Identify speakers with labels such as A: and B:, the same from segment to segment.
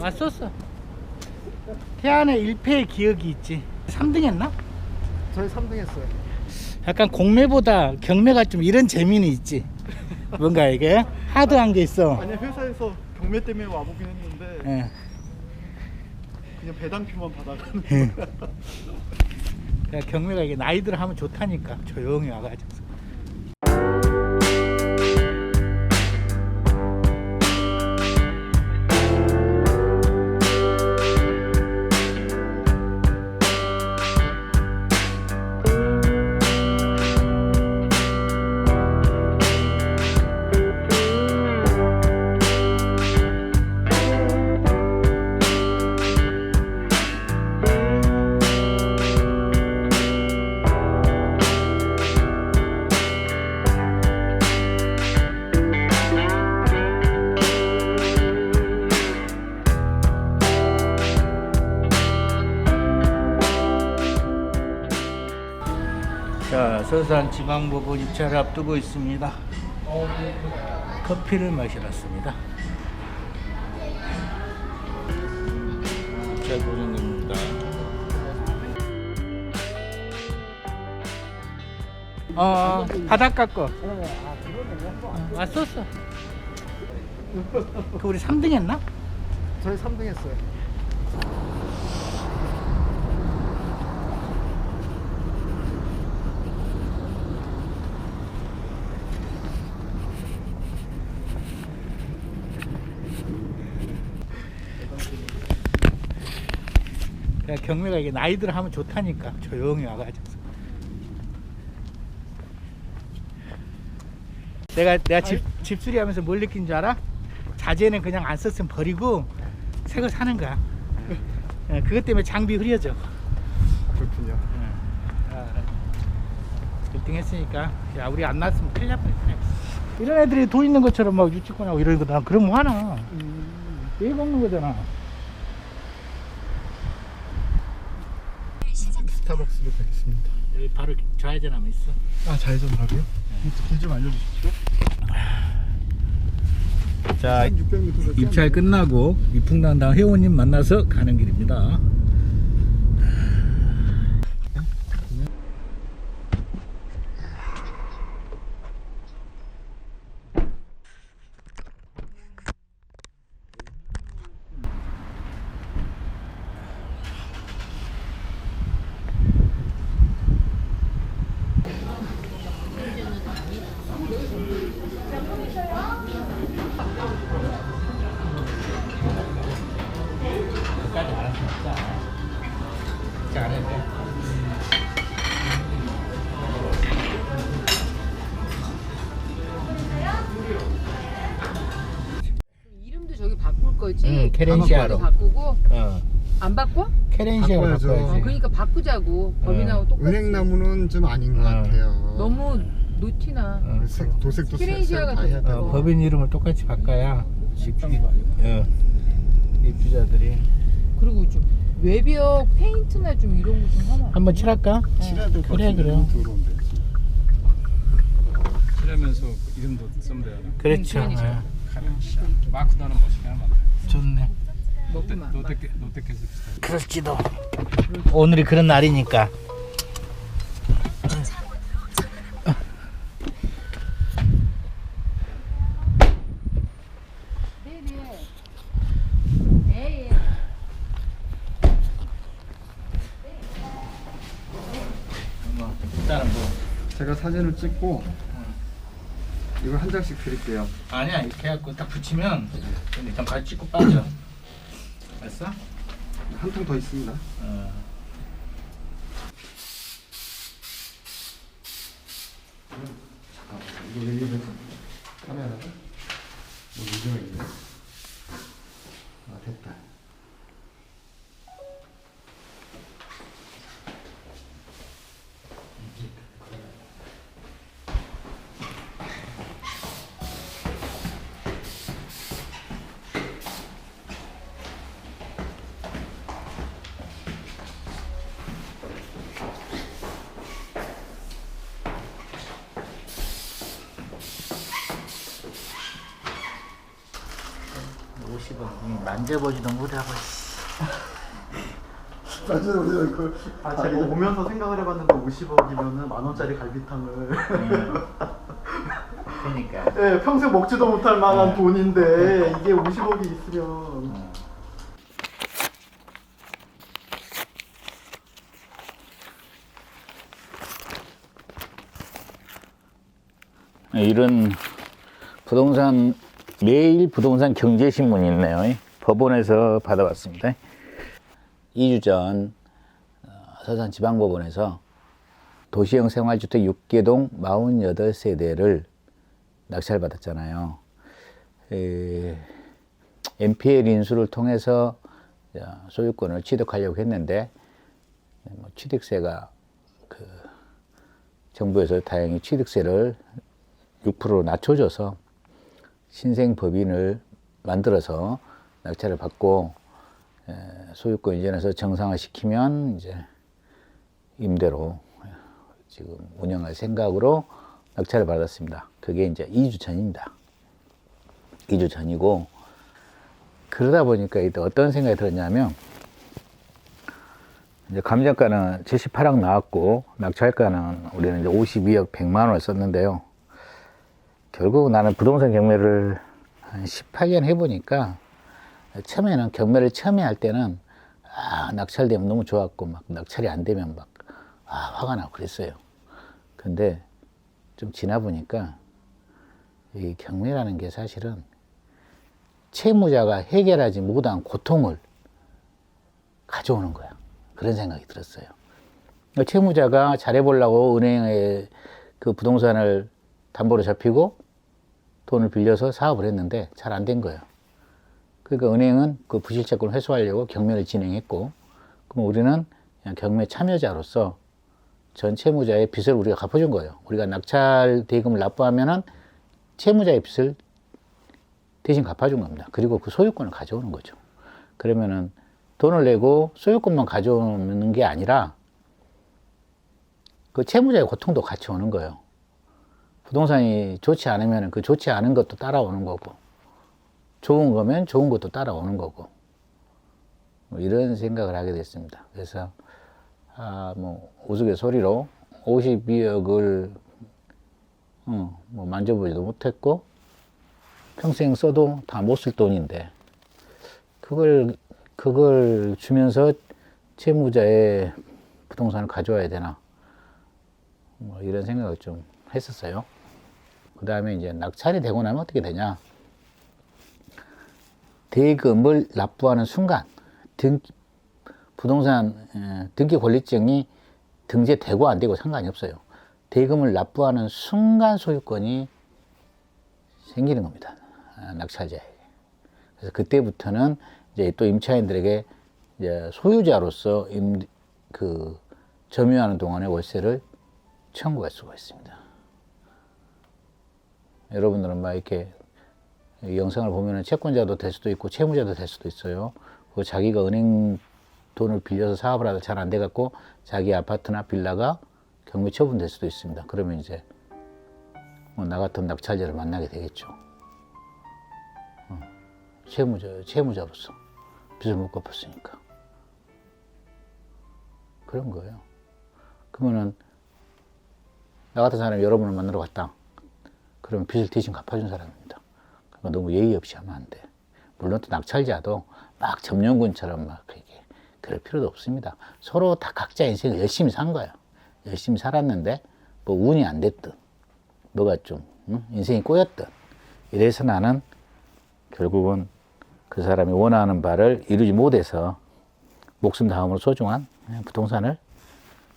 A: 왔었어. 태안의 1패의 기억이 있지. 3등 했나?
B: 저희 3등 했어요.
A: 약간 공매보다 경매가 좀 이런 재미는 있지. 뭔가 이게 하드한 게 있어.
B: 아니 회사에서 경매 때문에 와보긴 했는데
A: 예.
B: 그냥 배당표만 받아가는
A: 예. 그러니까 경매가 이게 나이들 하면 좋다니까. 조용히 와가지고. 자, 서산 지방법원 입찰을 앞두고 있습니다. 커피를 마시러 왔습니다. 입찰 보정입니다. 바닷가 거. 왔었어. 그 우리 3등 했나?
B: 저희 3등 했어요.
A: 그러니까 경매가 이게 나이들 하면 좋다니까. 조용히 와가지고. 내가 집수리 하면서 뭘 느낀 줄 알아? 자재는 그냥 안 썼으면 버리고 새 거 사는 거야. 예, 그것 때문에 장비 흐려져.
B: 그렇군요.
A: 1등 했으니까 야 우리 안 났으면 큰일 날 뻔했네. 이런 애들이 돈 있는 것처럼 막 유치권하고 이러는 거다. 그러면 화나. 왜 먹는 거잖아.
B: 스타벅스로 가겠습니다.
A: 여기 바로 좌회전 하면 있어.
B: 아 좌회전 바로요? 길 좀 알려주십시오.
A: 자,
B: 1600m
A: 입찰 끝나고 미풍단당 회원님 만나서 가는 길입니다.
C: 이름도 저기 바꿀 거지?
A: 케렌시아로.
C: 바꾸고 안 바꿔?
A: 케렌시아로
B: 바꿔야죠.
A: 바꿔야지.
C: 그러니까 바꾸자고. 법인하고 똑같이.
B: 은행나무는 좀 아닌 것 같아요.
C: 너무 노티나.
B: 도색도
C: 키렌시아가
B: 다 해야
C: 더
B: 되고.
A: 법인 이름을 똑같이 바꿔야 입주자들이
C: 그리고 좀 외벽 페인트나 좀 이런 거 좀 하나.
A: 한번 칠할까?
B: 칠해야 될 것
A: 그래,
B: 같은데
A: 그럼.
B: 들어온대.
D: 칠하면서 이름도 쓰면 되나?
A: 그렇죠.
C: 그러니까.
A: 예.
D: 카렌시아 마크도 하나 멋있게 하나 만들어.
A: 좋네.
C: 먹으면
D: 롯데캐슬 스타일.
A: 그럴지도. 오늘이 그런 날이니까.
C: 네네. 네.
A: 일단은 뭐
B: 제가 사진을 찍고 이거 한 장씩 드릴게요.
A: 아니야 이렇게 해갖고 딱 붙이면 일단 발 찍고 빠져. 알았어?
B: 한 통 더 있습니다. 잠깐만 이거 왜 이래? 카메라가 뭐 문제가 있네. 아 됐다.
A: 만져보지도 못하고.
B: 사실 우리는 그
E: 이거 오면서 생각을 해봤는데 50억이면은 10,000원짜리 갈비탕을
A: 그러니까.
E: 네, 평생 먹지도 못할 만한 돈인데 이게 50억이 있으면
F: 이런 부동산 매일 부동산 경제신문이 있네요. 법원에서 받아왔습니다. 2주 전 서산지방법원에서 도시형 생활주택 6개동 48세대를 낙찰받았잖아요. MPL 인수를 통해서 소유권을 취득하려고 했는데 취득세가 정부에서 다행히 취득세를 6%로 낮춰줘서 신생법인을 만들어서 낙찰을 받고 소유권 이전해서 정상화시키면 이제 임대로 지금 운영할 생각으로 낙찰을 받았습니다. 그게 이제 2주 전입니다. 2주 전이고 그러다 보니까 어떤 생각이 들었냐면 이제 감정가는 78억 나왔고 낙찰가는 우리는 이제 52억 100만 원을 썼는데요. 결국 나는 부동산 경매를 한 18년 해보니까 처음에는 경매를 처음에 할 때는 낙찰되면 너무 좋았고 막 낙찰이 안 되면 막 화가 나고 그랬어요. 근데 좀 지나 보니까 이 경매라는 게 사실은 채무자가 해결하지 못한 고통을 가져오는 거야. 그런 생각이 들었어요. 채무자가 잘해보려고 은행에 그 부동산을 담보로 잡히고 돈을 빌려서 사업을 했는데 잘 안 된 거예요. 그러니까 은행은 그 부실채권을 회수하려고 경매를 진행했고, 그럼 우리는 그냥 경매 참여자로서 전 채무자의 빚을 우리가 갚아준 거예요. 우리가 낙찰 대금을 납부하면은 채무자의 빚을 대신 갚아준 겁니다. 그리고 그 소유권을 가져오는 거죠. 그러면은 돈을 내고 소유권만 가져오는 게 아니라 그 채무자의 고통도 같이 오는 거예요. 부동산이 좋지 않으면 그 좋지 않은 것도 따라오는 거고, 좋은 거면 좋은 것도 따라오는 거고, 이런 생각을 하게 됐습니다. 그래서 우스갯소리로 52억을 만져보지도 못했고 평생 써도 다 못 쓸 돈인데 그걸 주면서 채무자의 부동산을 가져와야 되나, 이런 생각을 좀 했었어요. 그 다음에 이제 낙찰이 되고 나면 어떻게 되냐. 대금을 납부하는 순간 부동산 등기 권리증이 등재되고 안 되고 상관이 없어요. 대금을 납부하는 순간 소유권이 생기는 겁니다. 낙찰자에게. 그래서 그때부터는 이제 또 임차인들에게 이제 소유자로서 점유하는 동안의 월세를 청구할 수가 있습니다. 여러분들은 막 이렇게 이 영상을 보면은 채권자도 될 수도 있고 채무자도 될 수도 있어요. 그 자기가 은행 돈을 빌려서 사업을 하다 잘 안 돼갖고 자기 아파트나 빌라가 경매 처분될 수도 있습니다. 그러면 이제 나 같은 낙찰자를 만나게 되겠죠. 채무자로서 빚을 못 갚았으니까. 그런 거예요. 그러면은 나 같은 사람이 여러분을 만나러 갔다. 그러면 빚을 대신 갚아준 사람입니다. 그러니까 너무 예의 없이 하면 안 돼. 물론 또 낙찰자도 막 점령군처럼 막 그럴 필요도 없습니다. 서로 다 각자 인생을 열심히 산 거야. 열심히 살았는데 뭐 운이 안 됐든 뭐가 좀 인생이 꼬였든 이래서 나는 결국은 그 사람이 원하는 바를 이루지 못해서 목숨 다음으로 소중한 부동산을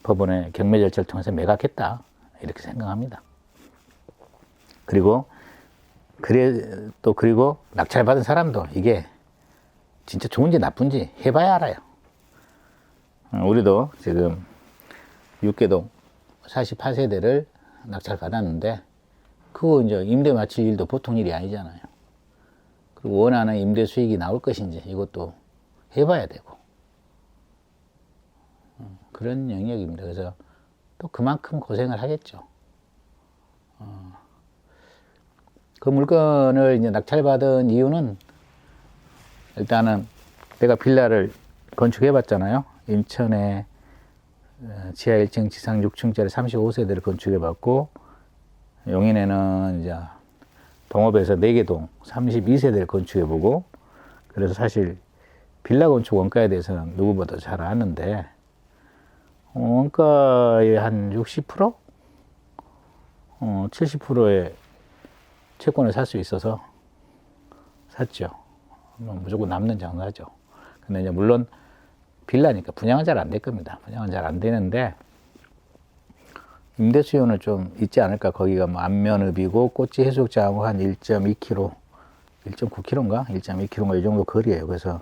F: 법원의 경매 절차를 통해서 매각했다, 이렇게 생각합니다. 그리고 낙찰받은 사람도 이게 진짜 좋은지 나쁜지 해봐야 알아요. 우리도 지금 6개동 48세대를 낙찰받았는데 그거 이제 임대 마칠 일도 보통 일이 아니잖아요. 그리고 원하는 임대 수익이 나올 것인지 이것도 해봐야 되고 그런 영역입니다. 그래서 또 그만큼 고생을 하겠죠. 그 물건을 이제 낙찰받은 이유는 일단은 내가 빌라를 건축해 봤잖아요. 인천에 지하 1층, 지상 6층짜리 35세대를 건축해 봤고, 용인에는 이제 동업에서 4개 동 32세대를 건축해 보고, 그래서 사실 빌라 건축 원가에 대해서는 누구보다 잘 아는데, 원가의 한 60%? 70%의 채권을 살 수 있어서 샀죠. 무조건 남는 장사죠. 근데 이제 물론 빌라니까 분양은 잘 안 될 겁니다. 분양은 잘 안 되는데, 임대 수요는 좀 있지 않을까. 거기가 뭐 안면읍이고 꽃지 해수욕장하고 한 1.2km, 1.9km인가? 1.2km인가 이 정도 거리예요. 그래서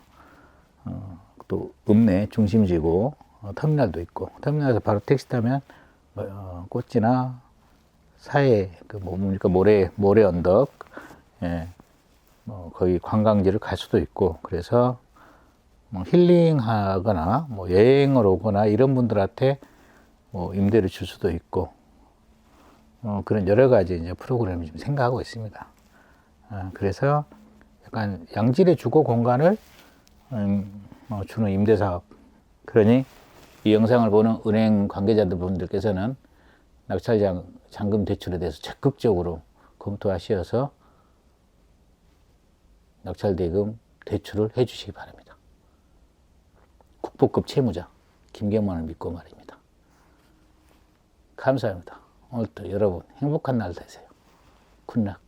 F: 또 읍내 중심지고 터미널도 있고, 터미널에서 바로 택시 타면 꽃지나 사해 뭡니까 모래 언덕, 예, 뭐 거기 관광지를 갈 수도 있고, 그래서 뭐 힐링하거나 뭐 여행을 오거나 이런 분들한테 뭐 임대를 줄 수도 있고, 그런 여러 가지 이제 프로그램을 좀 생각하고 있습니다. 그래서 약간 양질의 주거 공간을 주는 임대 사업. 그러니 이 영상을 보는 은행 관계자들 분들께서는 낙찰 잔금 대출에 대해서 적극적으로 검토하셔서 낙찰 대금 대출을 해 주시기 바랍니다. 국보급 채무자 김경만을 믿고 말입니다. 감사합니다. 오늘도 여러분 행복한 날 되세요. 굿락.